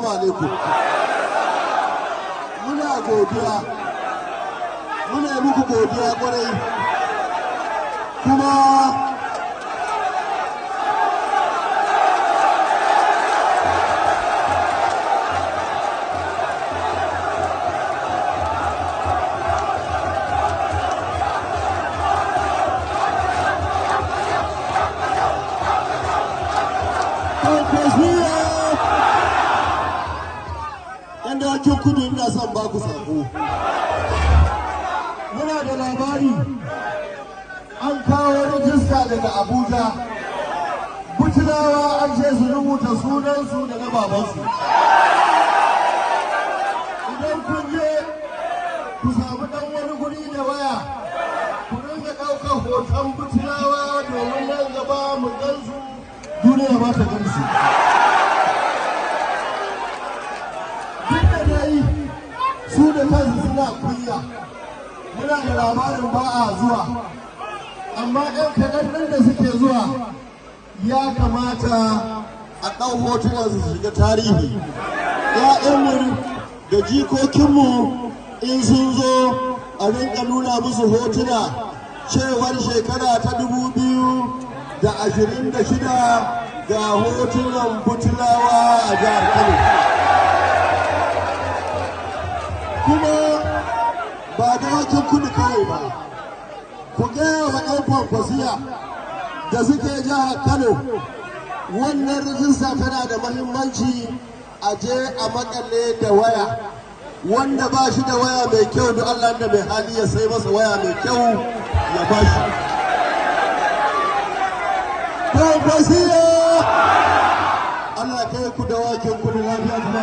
assalamu alaikum. Muna godiya, muna yi muku godiya kwarai, kuma dawakin kudu ina son ba ku sako. Muna da labari an kawo rajista daga Abuja, Butulawa an ce su rubuta sunansu da na babansu. Idan kun je ku samu ɗan wani guri da waya, ku rinka ɗaukar hoton Butulawa domin nan gaba mu gansu, duniya ba ta gansu. Su da kansu suna kunya, muna da labarin ba a zuwa, amma ɗan kaɗan da suke zuwa ya kamata a ɗau hotunan su shiga tarihi. ‘Ya'yanmu da jikokinmu in sun zo a rinka nuna musu hotuna cewar shekara ta 2026 ga hotunan Butulawa a jihar Kano. Kuma ba dawakin kudu kawai ba, ku gaya wa ‘yan kwankwasiya da suke jihar Kano, wannan rijista tana da mahimmanci a je a makale da waya. Wanda ba shi da waya mai kyau da Allah da mai hali ya sai masa waya mai kyau ya ba shi. Kwankwasiya! Allah kai ku dawakin kudu lafiya kuma